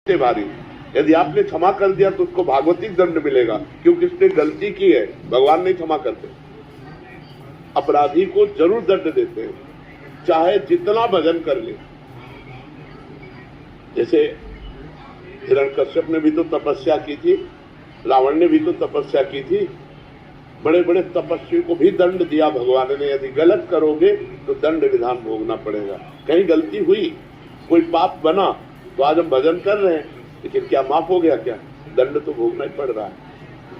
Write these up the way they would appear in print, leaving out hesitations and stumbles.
से भारी। यदि आपने क्षमा कर दिया तो उसको भागवतिक दंड मिलेगा, क्योंकि उसने गलती की है। भगवान नहीं क्षमा करते, अपराधी को जरूर दंड देते हैं, चाहे जितना भजन कर ले। जैसे हिरण्यकश्यप ने भी तो तपस्या की थी, रावण ने भी तो तपस्या की थी, बड़े बड़े तपस्वी को भी दंड दिया भगवान ने। यदि गलत करोगे तो दंड विधान भोगना पड़ेगा। कहीं गलती हुई, कोई पाप बना, तो आज हम भजन कर रहे हैं, लेकिन क्या माफ हो गया? क्या दंड तो भोगना ही पड़ रहा है।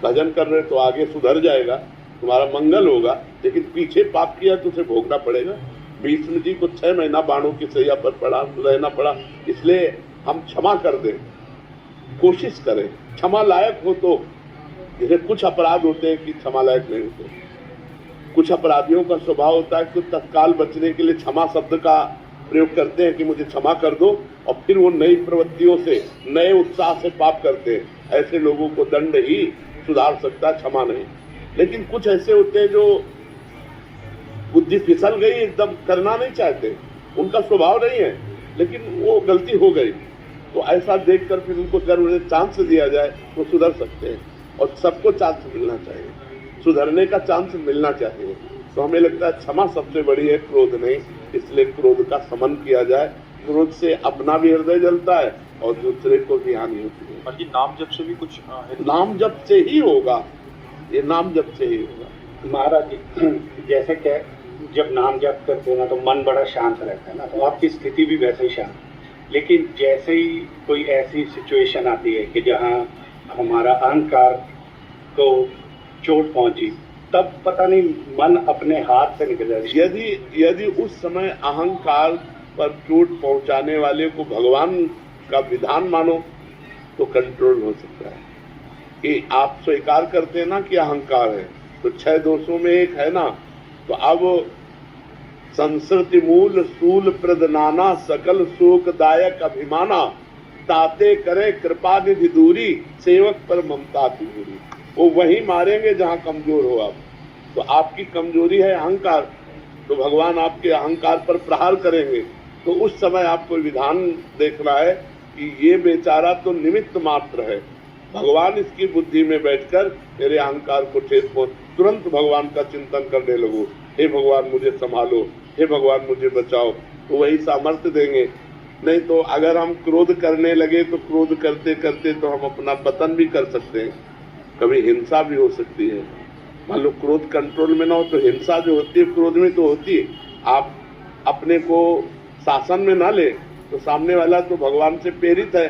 भजन कर रहे तो आगे सुधर जाएगा, तुम्हारा मंगल होगा, लेकिन पीछे पाप किया तो उसे भोगना पड़ेगा। भीष्म जी को 6 महीना बाणों की सैया पर रहना पड़ा। इसलिए हम क्षमा कर दें, कोशिश करें। क्षमा लायक हो तो, जैसे कुछ अपराध होते हैं कि क्षमा लायक नहीं होते। कुछ अपराधियों का स्वभाव होता है कि तत्काल बचने के लिए क्षमा शब्द का प्रयोग करते हैं कि मुझे क्षमा कर दो, और फिर वो नई प्रवृत्तियों से, नए उत्साह से पाप करते हैं। ऐसे लोगों को दंड ही सुधार सकता है, क्षमा नहीं। लेकिन कुछ ऐसे होते हैं जो बुद्धि फिसल गई, एकदम करना नहीं चाहते, उनका स्वभाव नहीं है, लेकिन वो गलती हो गई, तो ऐसा देखकर फिर उनको अगर उन्हें चांस दिया जाए तो सुधर सकते हैं। और सबको चांस मिलना चाहिए, सुधरने का चांस मिलना चाहिए। तो हमें लगता है क्षमा सबसे बड़ी है, क्रोध नहीं। इसलिए क्रोध का शमन किया जाए। क्रोध से अपना भी हृदय जलता है और दूसरे को भी हानि होती है। और ये नाम जप से भी कुछ है? नाम जप से ही होगा, ये नाम जप से ही होगा। महाराज जी, जैसे कि जब नाम जप करते हैं ना तो मन बड़ा शांत रहता है ना, तो आपकी स्थिति भी वैसे ही शांत। लेकिन जैसे ही कोई ऐसी सिचुएशन आती है कि जहाँ हमारा अहंकार को चोट पहुंची, तब पता नहीं मन अपने हाथ से निकल जाए। यदि उस समय अहंकार पर चोट पहुंचाने वाले को भगवान का विधान मानो तो कंट्रोल हो सकता है। कि आप स्वीकार करते हैं ना कि अहंकार है, तो 6 दोषों में एक है ना, तो अब संस्कृति मूल स्थूल प्रद नाना सकल शोकदायक अभिमाना, ताते करे कृपा निधि दूरी सेवक पर ममता की दूरी। वो वहीं मारेंगे जहां कमजोर हो आप। तो आपकी कमजोरी है अहंकार, तो भगवान आपके अहंकार पर प्रहार करेंगे। तो उस समय आपको विधान देखना है कि ये बेचारा तो निमित्त मात्र है, भगवान इसकी बुद्धि में बैठकर तेरे अहंकार को ठेस पहुंच। तुरंत भगवान का चिंतन करने लगो, हे भगवान मुझे संभालो, हे भगवान मुझे बचाओ, तो वही सामर्थ्य देंगे। नहीं तो अगर हम क्रोध करने लगे तो क्रोध करते करते तो हम अपना पतन भी कर सकते हैं। कभी हिंसा भी हो सकती है। मान लो क्रोध कंट्रोल में ना हो तो हिंसा जो होती है क्रोध में तो होती है। आप अपने को शासन में ना ले तो सामने वाला तो भगवान से प्रेरित है।